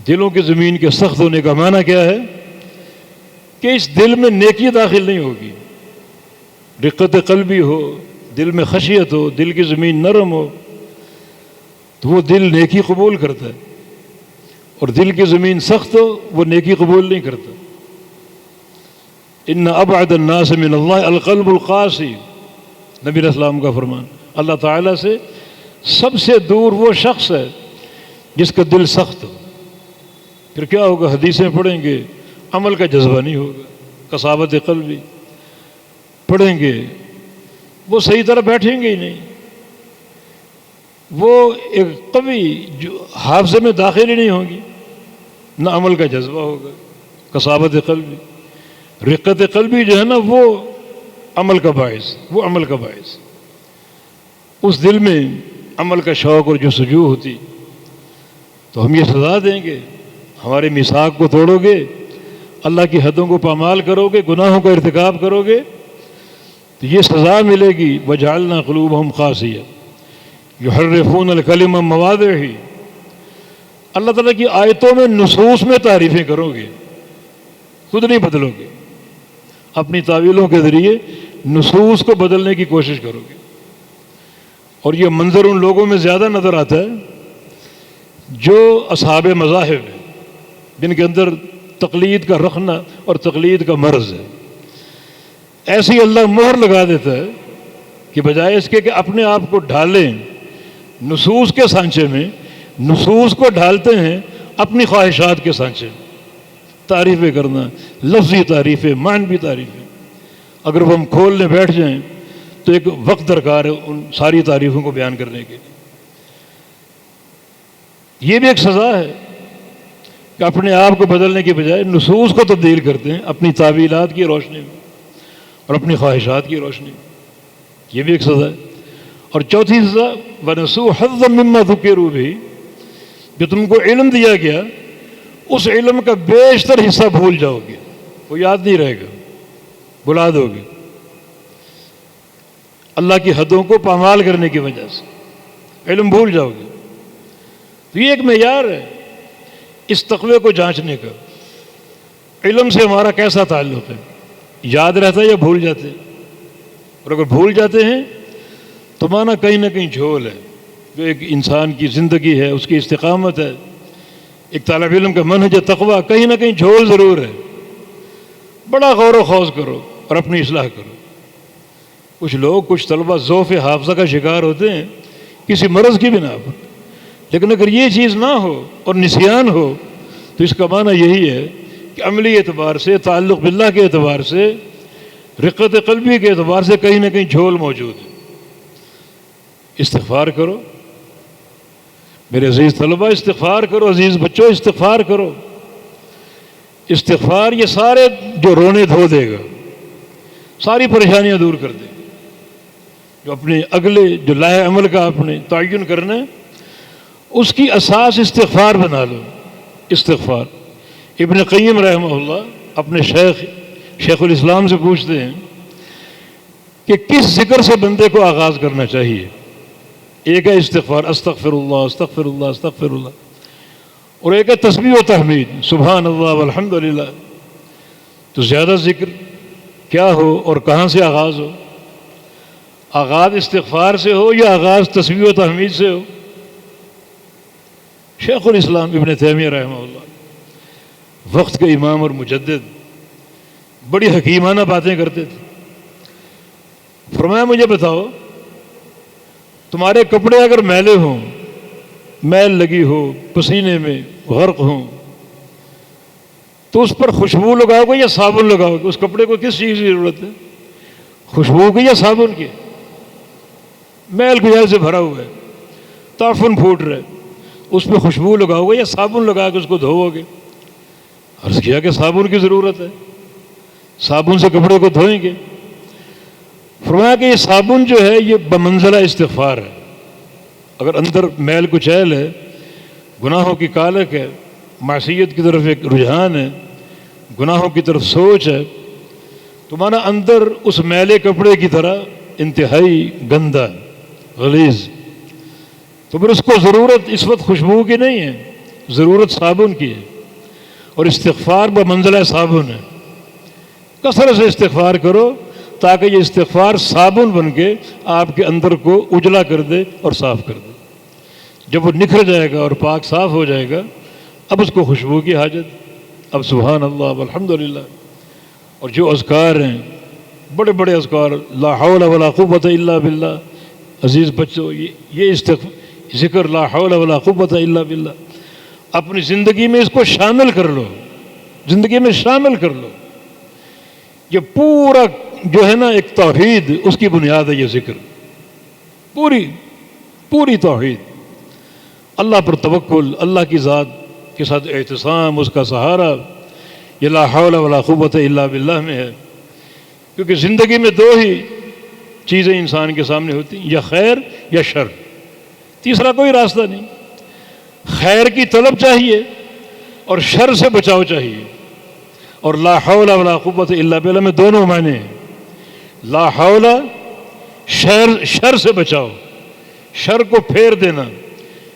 دلوں کی زمین کے سخت ہونے کا معنی کیا ہے؟ کہ اس دل میں نیکی داخل نہیں ہوگی، رقت قلبی ہو، دل میں خشیت ہو، دل کی زمین نرم ہو تو وہ دل نیکی قبول کرتا ہے، اور دل کی زمین سخت ہو وہ نیکی قبول نہیں کرتا۔ ان ابعد الناس من اللہ القلب القاسی، نبی علیہ السلام کا فرمان۔ اللہ تعالیٰ سے سب سے دور وہ شخص ہے جس کا دل سخت ہو۔ پھر کیا ہوگا؟ حدیثیں پڑھیں گے، عمل کا جذبہ نہیں ہوگا، کساوت قلبی پڑھیں گے، وہ صحیح طرح بیٹھیں گے ہی نہیں، وہ ایک قوی جو حافظے میں داخل ہی نہیں ہوگی، نہ عمل کا جذبہ ہوگا، کساوت قلبی، رقت قلبی جو ہے نا وہ عمل کا باعث، وہ عمل کا باعث، اس دل میں عمل کا شوق اور جستجو ہوتی۔ تو ہم یہ سزا دیں گے، ہمارے میثاق کو توڑو گے، اللہ کی حدوں کو پامال کرو گے، گناہوں کا ارتکاب کرو گے تو یہ سزا ملے گی۔ وجعلنا قلوبہم قاسیہ یحرفون الکلم عن مواضعہ، اللہ تعالیٰ کی آیتوں میں نصوص میں تعریفیں کرو گے، خود نہیں بدلو گے، اپنی تعویلوں کے ذریعے نصوص کو بدلنے کی کوشش کرو گے۔ اور یہ منظر ان لوگوں میں زیادہ نظر آتا ہے جو اصحاب مذاہب ہیں، جن کے اندر تقلید کا رخنہ اور تقلید کا مرض ہے۔ ایسی اللہ مہر لگا دیتا ہے کہ بجائے اس کے کہ اپنے آپ کو ڈھالیں نصوص کے سانچے میں، نصوص کو ڈھالتے ہیں اپنی خواہشات کے سانچے میں، تعریفیں کرنا، لفظی تعریفیں، معنوی تعریفیں۔ اگر وہ ہم کھولنے بیٹھ جائیں تو ایک وقت درکار ہے ان ساری تعریفوں کو بیان کرنے کے لیے۔ یہ بھی ایک سزا ہے کہ اپنے آپ کو بدلنے کے بجائے نصوص کو تبدیل کرتے ہیں اپنی تعویلات کی روشنی میں اور اپنی خواہشات کی روشنی میں، یہ بھی ایک سزا ہے۔ اور چوتھی سزا وَنَسُوا حَظًّا مِّمَّا ذُكِّرُوا بِهِ، جو تم کو علم دیا گیا اس علم کا بیشتر حصہ بھول جاؤ گے، وہ یاد نہیں رہے گا، بلا دو گے اللہ کی حدوں کو پامال کرنے کی وجہ سے، علم بھول جاؤ گے۔ تو یہ ایک معیار ہے اس تقوی کو جانچنے کا، علم سے ہمارا کیسا تعلق ہے، یاد رہتا ہے یا بھول جاتے ہیں؟ اور اگر بھول جاتے ہیں تو مانا کہیں نہ کہیں جھول ہے، جو ایک انسان کی زندگی ہے، اس کی استقامت ہے، ایک طالب علم کا منہج تقوی، کہیں نہ کہیں جھول ضرور ہے۔ بڑا غور و خوض کرو اور اپنی اصلاح کرو۔ کچھ لوگ، کچھ طلبہ ضعف حافظہ کا شکار ہوتے ہیں کسی مرض کی بنا پر، لیکن اگر یہ چیز نہ ہو اور نسیان ہو تو اس کا معنی یہی ہے کہ عملی اعتبار سے، تعلق باللہ کے اعتبار سے، رقت قلبی کے اعتبار سے کہیں نہ کہیں جھول موجود ہے۔ استغفار کرو میرے عزیز طلبہ، استغفار کرو، عزیز بچوں استغفار کرو۔ استغفار یہ سارے جو رونے دھو دے گا، ساری پریشانیاں دور کر دے گا۔ جو اپنے اگلے جو لاہ عمل کا آپ نے تعین کرنا ہے اس کی اساس استغفار بنا لو۔ استغفار، ابن قیم رحمہ اللہ اپنے شیخ الاسلام سے پوچھتے ہیں کہ کس ذکر سے بندے کو آغاز کرنا چاہیے؟ ایک ہے استغفار، استغفر اللہ استغفر اللہ استغفر اللہ، اور ایک ہے تسبیح و تحمید، سبحان اللہ والحمد للہ۔ تو زیادہ ذکر کیا ہو اور کہاں سے آغاز ہو؟ آغاز استغفار سے ہو یا آغاز تسبیح و تحمید سے ہو؟ شیخ الاسلام ابن تیمیہ رحمہ اللہ، وقت کے امام اور مجدد، بڑی حکیمانہ باتیں کرتے تھے۔ فرمایا مجھے بتاؤ، تمہارے کپڑے اگر میلے ہوں، میل لگی ہو، پسینے میں غرق ہوں، تو اس پر خوشبو لگاؤ گے یا صابن لگاؤ گے؟ اس کپڑے کو کس چیز کی ضرورت ہے؟ خوشبو کی یا صابن کی؟ میل گزار سے بھرا ہوا ہے، تعفن پھوٹ رہا ہے، اس پہ خوشبو لگاؤ گے یا صابن لگا کے اس کو دھوؤ گے؟ عرض کیا کہ صابن کی ضرورت ہے، صابن سے کپڑے کو دھوئیں گے۔ فرمایا کہ یہ صابن جو ہے یہ بمنزلہ استغفار ہے۔ اگر اندر میل کچیل ہے، گناہوں کی کالک ہے، معصیت کی طرف ایک رجحان ہے، گناہوں کی طرف سوچ ہے، تو مانا اندر اس میلے کپڑے کی طرح انتہائی گندا غلیظ، تو پھر اس کو ضرورت اس وقت خوشبو کی نہیں ہے، ضرورت صابن کی ہے۔ اور استغفار بمنزلہ صابن ہے، کثرت سے استغفار کرو تاکہ یہ استغفار صابن بن کے آپ کے اندر کو اجلا کر دے اور صاف کر دے۔ جب وہ نکھر جائے گا اور پاک صاف ہو جائے گا، اب اس کو خوشبو کی حاجت، اب سبحان اللہ والحمدللہ۔ اور جو اذکار ہیں، بڑے بڑے اذکار، لا حول ولا قوت الا باللہ، عزیز بچوں یہ ذکر لا حول ولا قوت الا باللہ اپنی زندگی میں اس کو شامل کر لو، زندگی میں شامل کر لو۔ یہ پورا جو ہے نا ایک توحید، اس کی بنیاد ہے یہ ذکر، پوری توحید، اللہ پر توکل، اللہ کی ذات کے ساتھ اعتصام، اس کا سہارا، یہ لا حول ولا قوت الا باللہ میں ہے۔ کیونکہ زندگی میں دو ہی چیزیں انسان کے سامنے ہوتی ہیں، یا خیر یا شر، تیسرا کوئی راستہ نہیں۔ خیر کی طلب چاہیے اور شر سے بچاؤ چاہیے، اور لا حول ولا قوت الا باللہ میں دونوں معنی ہیں۔ لا حول شر سے بچاؤ، شر کو پھیر دینا،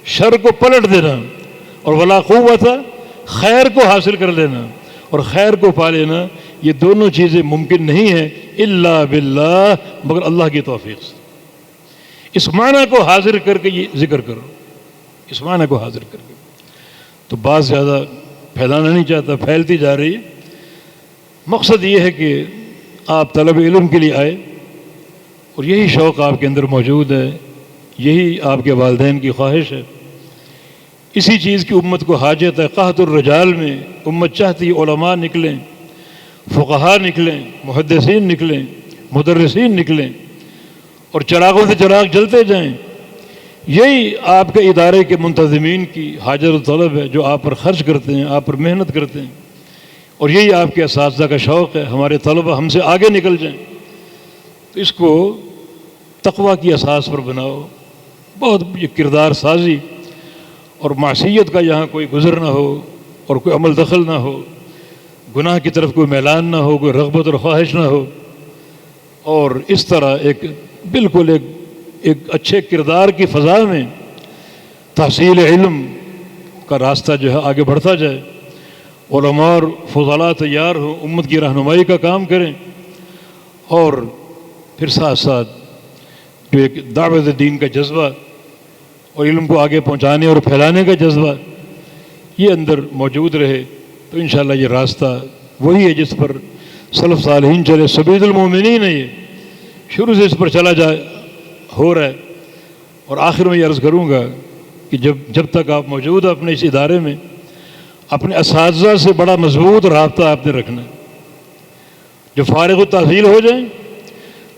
شر کو پلٹ دینا، اور ولا قوت خیر کو حاصل کر لینا اور خیر کو پا لینا، یہ دونوں چیزیں ممکن نہیں ہیں الا باللہ، مگر اللہ کی توفیق سے۔ اس معنی کو حاضر کر کے یہ ذکر کرو، اس معنی کو حاضر کر کے۔ تو بات زیادہ پھیلانا نہیں چاہتا، پھیلتی جا رہی ہے۔ مقصد یہ ہے کہ آپ طلب علم کے لیے آئے، اور یہی شوق آپ کے اندر موجود ہے، یہی آپ کے والدین کی خواہش ہے، اسی چیز کی امت کو حاجت ہے۔ قحط الرجال میں امت چاہتی علماء نکلیں، فقہاء نکلیں، محدثین نکلیں، مدرسین نکلیں، اور چراغوں سے چراغ جلتے جائیں۔ یہی آپ کے ادارے کے منتظمین کی حاجت و طلب ہے، جو آپ پر خرچ کرتے ہیں، آپ پر محنت کرتے ہیں، اور یہی آپ کے اساتذہ کا شوق ہے، ہمارے طلبہ ہم سے آگے نکل جائیں۔ تو اس کو تقویٰ کی اساس پر بناؤ، بہت یہ کردار سازی اور معصیت کا یہاں کوئی گزر نہ ہو، اور کوئی عمل دخل نہ ہو، گناہ کی طرف کوئی میلان نہ ہو، کوئی رغبت اور خواہش نہ ہو، اور اس طرح ایک بالکل ایک اچھے کردار کی فضا میں تحصیل علم کا راستہ جو ہے آگے بڑھتا جائے، علماء اور فضلاء تیار ہوں، امت کی رہنمائی کا کام کریں، اور پھر ساتھ ساتھ جو ایک دعوت دین کا جذبہ اور علم کو آگے پہنچانے اور پھیلانے کا جذبہ یہ اندر موجود رہے، تو انشاءاللہ یہ راستہ وہی ہے جس پر سلف صالحین چلے، سبیل المومنین ہے، یہ شروع سے اس پر چلا ہو رہا ہے۔ اور آخر میں یہ عرض کروں گا کہ جب تک آپ موجود ہیں اپنے اس ادارے میں، اپنے اساتذہ سے بڑا مضبوط رابطہ آپ نے رکھنا ہے۔ جب فارغ التحصیل ہو جائیں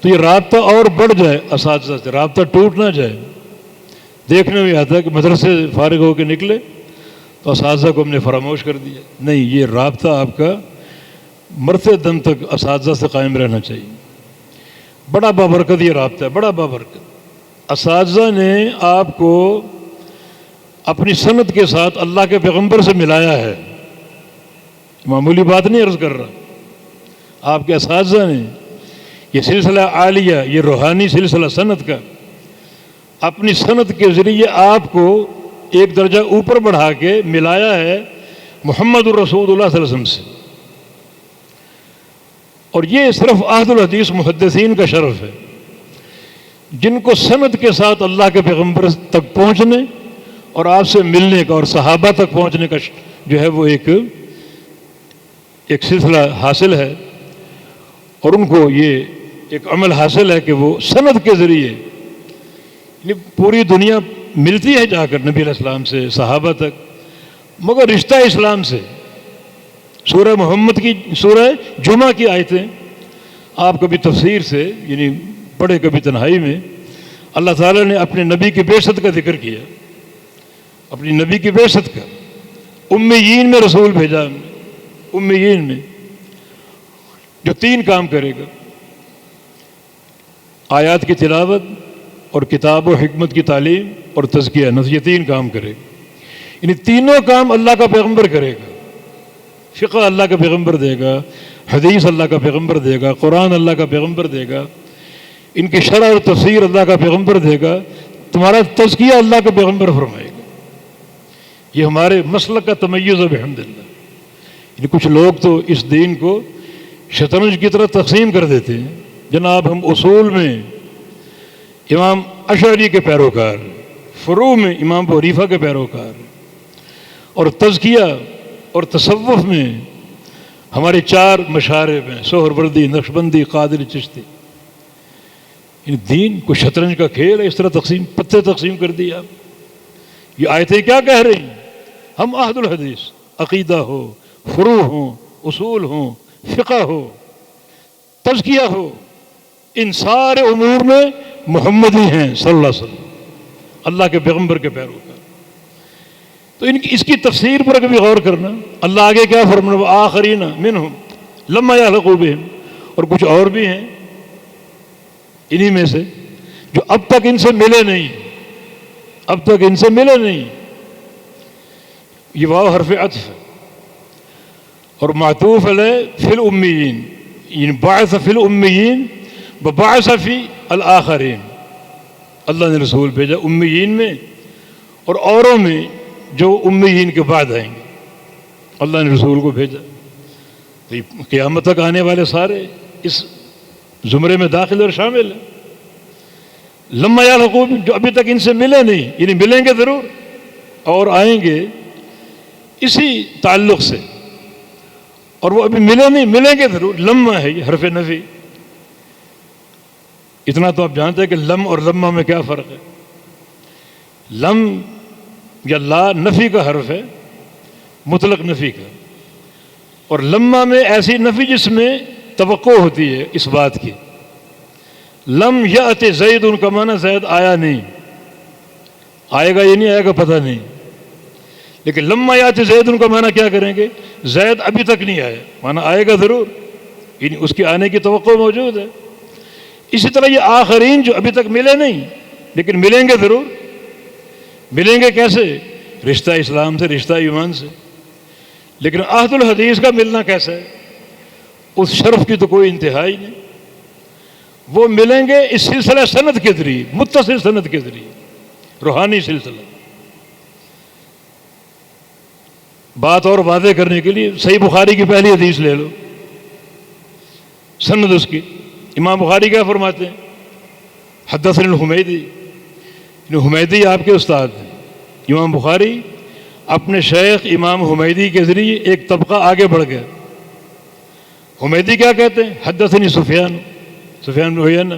تو یہ رابطہ اور بڑھ جائے، اساتذہ سے رابطہ ٹوٹ نہ جائے۔ دیکھنے میں آتا ہے کہ مدرسے سے فارغ ہو کے نکلے تو اساتذہ کو ہم نے فراموش کر دیا، نہیں، یہ رابطہ آپ کا مرتے دم تک اساتذہ سے قائم رہنا چاہیے۔ بڑا بابرکت یہ رابطہ ہے، بڑا بابرکت۔ اساتذہ نے آپ کو اپنی سنت کے ساتھ اللہ کے پیغمبر سے ملایا ہے، معمولی بات نہیں عرض کر رہا۔ آپ کے اساتذہ نے یہ سلسلہ عالیہ، یہ روحانی سلسلہ سنت کا، اپنی سنت کے ذریعے آپ کو ایک درجہ اوپر بڑھا کے ملایا ہے محمد الرسول اللہ صلی اللہ علیہ وسلم سے۔ اور یہ صرف عہد الحدیث محدثین کا شرف ہے، جن کو سند کے ساتھ اللہ کے پیغمبر تک پہنچنے اور آپ سے ملنے کا اور صحابہ تک پہنچنے کا جو ہے وہ ایک سلسلہ حاصل ہے، اور ان کو یہ ایک عمل حاصل ہے کہ وہ سند کے ذریعے یعنی پوری دنیا ملتی ہے جا کر نبی علیہ السلام سے، صحابہ تک، مگر رشتہ اسلام سے، سورہ محمد کی، سورہ جمعہ کی آیتیں آپ کبھی تفسیر سے یعنی پڑھے کبھی تنہائی میں، اللہ تعالیٰ نے اپنے نبی کی بعثت کا ذکر کیا، اپنی نبی کی بعثت کا، امیین میں رسول بھیجا ہم نے، امیین میں، جو 3 کام کرے گا، آیات کی تلاوت اور کتاب و حکمت کی تعلیم اور تزکیہ نفس، یہ 3 کام کرے گا۔ یعنی تینوں کام اللہ کا پیغمبر کرے گا۔ فقہ اللہ کا پیغمبر دے گا، حدیث اللہ کا پیغمبر دے گا، قرآن اللہ کا پیغمبر دے گا، ان کی شرح اور تفسیر اللہ کا پیغمبر دے گا، تمہارا تزکیہ اللہ کا پیغمبر فرمائے گا۔ یہ ہمارے مسلک کا تمیز ہے بحمداللہ۔ یعنی کچھ لوگ تو اس دین کو شطرنج کی طرح تقسیم کر دیتے ہیں۔ جناب ہم اصول میں امام اشعری کے پیروکار، فروع میں امام ابو حنیفہ کے پیروکار، اور تزکیہ اور تصوف میں ہمارے 4 مشارب ہیں، سہروردی، نقشبندی، قادری، چشتی۔ ان دین کو شطرنج کا کھیل ہے، اس طرح تقسیم، پتے تقسیم کر دیا۔ یہ آیتیں کیا کہہ رہی ہیں؟ ہم عہد الحدیث، عقیدہ ہو، فروع ہوں، اصول ہوں، فقہ ہو، تزکیہ ہو، ان سارے امور میں محمدی ہیں صلی اللہ علیہ وسلم، اللہ کے پیغمبر کے پیروکار۔ تو اس کی تفسیر پر کبھی غور کرنا۔ اللہ آگے کیا فرمایا؟ آخرین منہم لما یلحقوا بہم، اور کچھ اور بھی ہیں انہی میں سے جو اب تک ان سے ملے نہیں، اب تک ان سے ملے نہیں۔ یہ واو حرف عطف ہے اور معطوف علیہ فی الامیین، یعنی بعث فی الامیین وبعث فی الآخرین۔ اللہ نے رسول بھیجا امیین میں اور اوروں میں جو امیین کے بعد آئیں گے، اللہ نے رسول کو بھیجا۔ تو یہ قیامت تک آنے والے سارے اس زمرے میں داخل اور شامل ہیں۔ لما یلحقوا بہم، جو ابھی تک ان سے ملے نہیں، یعنی ملیں گے ضرور اور آئیں گے اسی تعلق سے، اور وہ ابھی ملے نہیں، ملیں گے ضرور۔ لما ہے یہ حرف نفی۔ اتنا تو آپ جانتے ہیں کہ لم اور لما میں کیا فرق ہے۔ لم یا لا نفی کا حرف ہے، مطلق نفی کا، اور لما میں ایسی نفی جس میں توقع ہوتی ہے اس بات کی۔ لم یأت زید، ان کا معنی زید آیا نہیں، آئے گا یہ نہیں آئے گا پتہ نہیں، لیکن لما یأت زید ان کا معنی کیا کریں گے؟ زید ابھی تک نہیں آیا، معنی آئے گا ضرور، یعنی اس کے آنے کی توقع موجود ہے۔ اسی طرح یہ آخرین جو ابھی تک ملے نہیں لیکن ملیں گے ضرور۔ ملیں گے کیسے؟ رشتہ اسلام سے، رشتہ ایمان سے۔ لیکن عہد الحدیث کا ملنا کیسا ہے؟ اس شرف کی تو کوئی انتہا ہی نہیں۔ وہ ملیں گے اس سلسلہ سند کے ذریعے، متصل سند کے ذریعے، روحانی سلسلہ۔ بات اور واضح کرنے کے لیے صحیح بخاری کی پہلی حدیث لے لو، سند اس کی۔ امام بخاری کیا فرماتے ہیں؟ حدثنا الحمیدی، حمیدی آپ کے استاد ہیں۔ امام بخاری اپنے شیخ امام حمیدی کے ذریعے ایک طبقہ آگے بڑھ گیا۔ حمیدی کیا کہتے ہیں؟ حدثنی سفیان، سفیان بن عیینہ،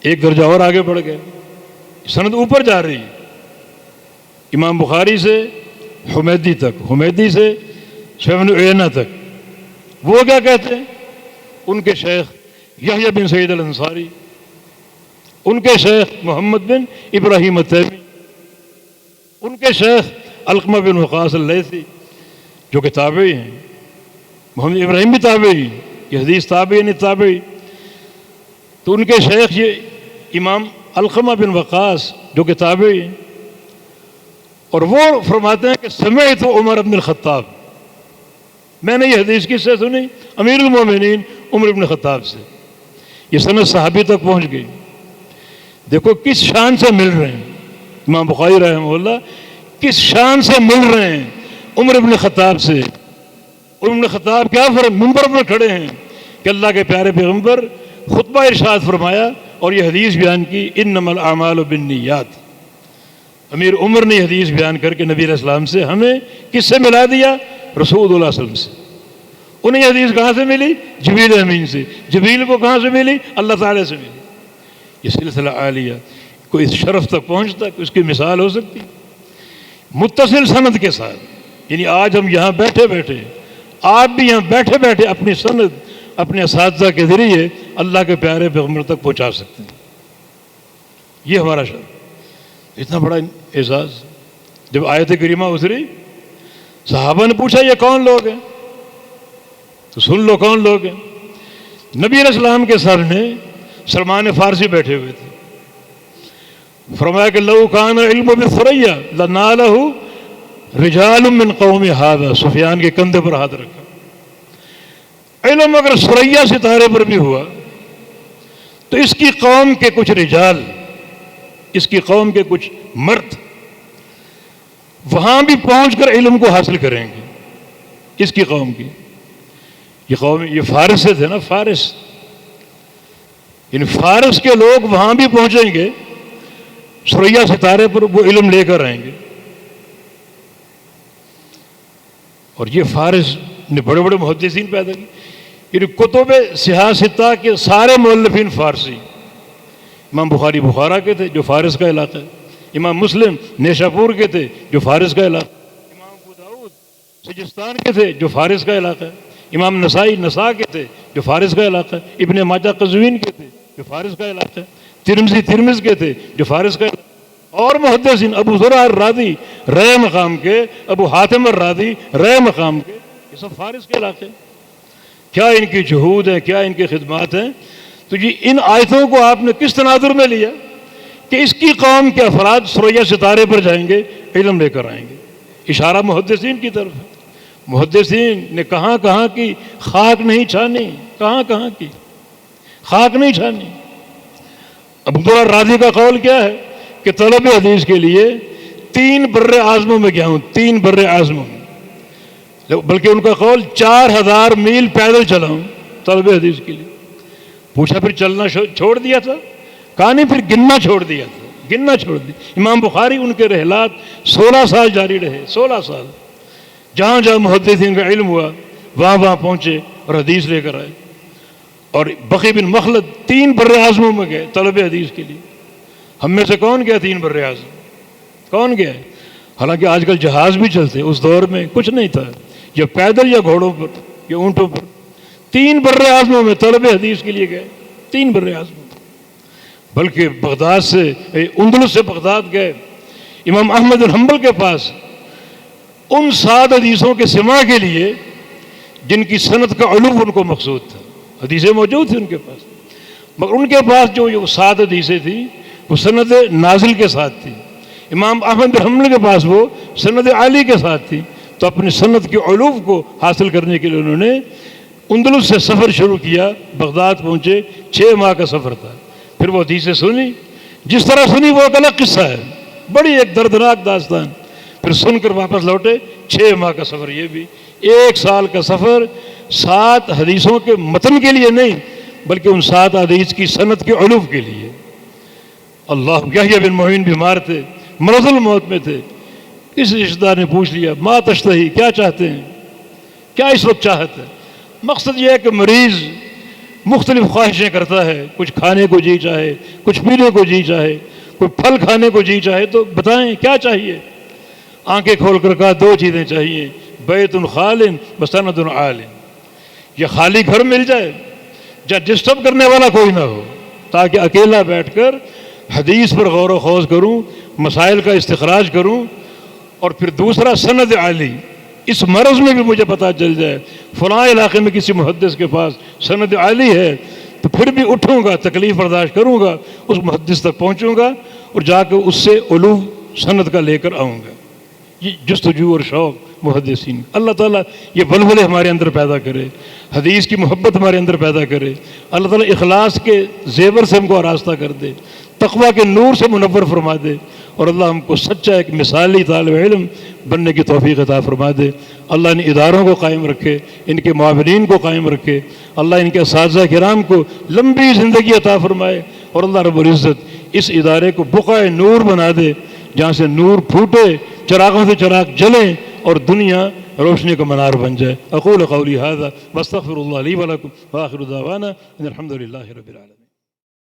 ایک درجہ اور آگے بڑھ گئے، سند اوپر جا رہی ہے، امام بخاری سے حمیدی تک، حمیدی سے سفیان بن عیینہ تک۔ وہ کیا کہتے ہیں؟ ان کے شیخ یحییٰ بن سعید الانصاری، ان کے شیخ محمد بن ابراہیم التیمی، ان کے شیخ علقمہ بن وقاص اللیثی جو کہ تابعی ہیں، محمد ابراہیم بھی تابعی، یہ حدیث تابعی نہیں تابعی، تو ان کے شیخ یہ امام علقمہ بن وقاص جو کہ تابعی ہیں، اور وہ فرماتے ہیں کہ سمعت عمر بن الخطاب، میں نے یہ حدیث کس سے سنی؟ امیر المومنین عمر بن الخطاب سے۔ یہ سند صحابی تک پہنچ گئی۔ دیکھو کس شان سے مل رہے ہیں امام بخاری رحمہ اللہ، کس شان سے مل رہے ہیں عمر بن الخطاب سے۔ عمر بن الخطاب کیا منبر پر کھڑے ہیں کہ اللہ کے پیارے پیغمبر خطبہ ارشاد فرمایا اور یہ حدیث بیان کی، انما الاعمال بالنیات۔ امیر عمر نے حدیث بیان کر کے نبی علیہ السلام سے ہمیں کس سے ملا دیا؟ رسول اللہ صلی اللہ علیہ وسلم سے۔ انہیں یہ حدیث کہاں سے ملی؟ جبریل امین سے۔ جبریل کو کہاں سے ملی؟ اللہ تعالیٰ سے ملی۔ یہ سلسلہ عالیہ کوئی اس شرف تک پہنچتا ہے، اس کی مثال ہو سکتی متصل سند کے ساتھ۔ یعنی آج ہم یہاں بیٹھے بیٹھے آپ بھی یہاں بیٹھے بیٹھے اپنی سند اپنے اساتذہ کے ذریعے اللہ کے پیارے پیغمبر تک پہنچا سکتے ہیں. یہ ہمارا شرف. اتنا بڑا اعزاز. جب آیت کریمہ اتری صحابہ نے پوچھا یہ کون لوگ ہیں؟ تو سن لو کون لوگ ہیں. نبی علیہ السلام کے سامنے سلمان فارسی بیٹھے ہوئے تھے. فرمایا کہ لو کان علم بثریا لنالہ رجال من قوم ھذا. سفیان کے کندھے پر ہاتھ رکھا. علم اگر ثریا ستارے پر بھی ہوا تو اس کی قوم کے کچھ رجال، اس کی قوم کے کچھ مرد وہاں بھی پہنچ کر علم کو حاصل کریں گے. اس کی قوم کی یہ قوم، یہ فارس سے تھے نا، فارس. ان فارس کے لوگ وہاں بھی پہنچیں گے، ثریا ستارے پر وہ علم لے کر آئیں گے. اور یہ فارس نے بڑے بڑے محدثین پیدا کی. یعنی کتب سیاہ ستہ کے سارے مؤلفین فارسی. امام بخاری بخارا کے تھے جو فارس کا علاقہ ہے. امام مسلم نیشاپور کے تھے جو فارس کا علاقہ ہے. امام ابو داؤد سجستان کے تھے جو فارس کا علاقہ ہے. امام نسائی نسا کے تھے جو فارس کا علاقہ ہے. ابن ماجہ قزوین کے تھے جو فارس کا علاقہ ہے. ترمذی ترمذ کے تھے جو فارس کا علاقہ ہے. اور محدثین ابو زرع الرازی رے مقام کے، ابو حاتم الرازی رے مقام کے، یہ سب فارس کے علاقے. کیا ان کی جہود ہے، کیا ان کی خدمات ہیں. تو یہ ان آیتوں کو آپ نے کس تناظر میں لیا کہ اس کی قوم کے افراد ثریا ستارے پر جائیں گے، علم لے کر آئیں گے. اشارہ محدثین کی طرف ہے. محدثین نے کہاں کہاں کی خاک نہیں چھانی، کہاں کہاں کی خاک نہیں چھانی. عبد اللہ راضی کا قول کیا ہے کہ طلب حدیث کے لیے 3 بر اعظموں میں گیا ہوں، 3 بر اعظموں میں. بلکہ ان کا قول 4000 میل پیدل چلا ہوں طلب حدیث کے لیے. پوچھا پھر چلنا چھوڑ دیا تھا؟ کہا نہیں، پھر گننا چھوڑ دیا تھا، گننا چھوڑ دیا. امام بخاری ان کے رحلات 16 سال جاری رہے، 16 سال. جہاں جہاں محدثین کا علم ہوا وہاں وہاں پہنچے اور حدیث لے کر آئے. اور بقی بن مخلد 3 بر اعظموں میں گئے طلب حدیث کے لیے. ہم میں سے کون گیا 3 بر اعظم؟ کون گیا ہے؟ حالانکہ آج کل جہاز بھی چلتے، اس دور میں کچھ نہیں تھا، یا پیدل یا گھوڑوں پر یا اونٹوں پر. 3 بر اعظموں میں طلب حدیث کے لیے گئے، 3 بر اعظموں. بلکہ بغداد سے، اندلس سے بغداد گئے. امام احمد بن حنبل کے پاس ان 7 حدیثوں کے سماع کے لیے جن کی سند کا علو ان کو مقصود تھا. حدیثیں موجود تھیں ان کے پاس، مگر ان کے پاس جو 7 حدیثیں تھیں وہ سند نازل کے ساتھ تھی. امام احمد بن حنبل کے پاس وہ سند عالی کے ساتھ تھی. تو اپنی سند کے علو کو حاصل کرنے کے لیے انہوں نے اندلس سے سفر شروع کیا. بغداد پہنچے، 6 ماہ کا سفر تھا. پھر وہ حدیثیں سنی، جس طرح سنی وہ ایک الگ قصہ ہے، بڑی ایک دردناک داستان. پھر سن کر واپس لوٹے. 6 ماہ کا سفر، یہ بھی 1 سال کا سفر. 7 حدیثوں کے متن کے لیے نہیں، بلکہ ان 7 حدیث کی سند کے علو کے لیے. اللہ. یحییٰ بن معین بیمار تھے، مرض الموت میں تھے. اس رشتہ دار نے پوچھ لیا ما تشتہی، کیا چاہتے ہیں، کیا اس وقت چاہت ہے؟ مقصد یہ ہے کہ مریض مختلف خواہشیں کرتا ہے، کچھ کھانے کو جی چاہے، کچھ پینے کو جی چاہے، کوئی پھل کھانے کو جی چاہے. تو بتائیں کیا چاہیے؟ آنکھیں کھول کر کہا 2 چیزیں چاہیے، بیت خال و سند عال. یہ خالی گھر مل جائے جہاں ڈسٹرب کرنے والا کوئی نہ ہو، تاکہ اکیلا بیٹھ کر حدیث پر غور و خوض کروں، مسائل کا استخراج کروں. اور پھر دوسرا سند عالی، اس مرض میں بھی مجھے پتہ چل جائے فلاں علاقے میں کسی محدث کے پاس سند عالی ہے، تو پھر بھی اٹھوں گا، تکلیف برداشت کروں گا، اس محدث تک پہنچوں گا اور جا کے اس سے علو سند کا لے کر آؤں گا. یہ جستجو اور شوق محدثین. اللہ تعالیٰ یہ ولولے ہمارے اندر پیدا کرے، حدیث کی محبت ہمارے اندر پیدا کرے. اللہ تعالیٰ اخلاص کے زیور سے ہم کو آراستہ کر دے، تقویٰ کے نور سے منور فرما دے، اور اللہ ہم کو سچا ایک مثالی طالب علم بننے کی توفیق عطا فرما دے. اللہ ان اداروں کو قائم رکھے، ان کے معاونین کو قائم رکھے. اللہ ان کے اساتذہ کرام کو لمبی زندگی عطا فرمائے، اور اللہ رب العزت اس ادارے کو بقعہ نور بنا دے، جہاں سے نور پھوٹے، چراغوں سے چراغ جلیں اور دنیا روشنی کا منار بن جائے. اقول قولی ھذا واستغفر اللہ لی ولکم وآخر دعوانا ان الحمد للہ رب العالمین.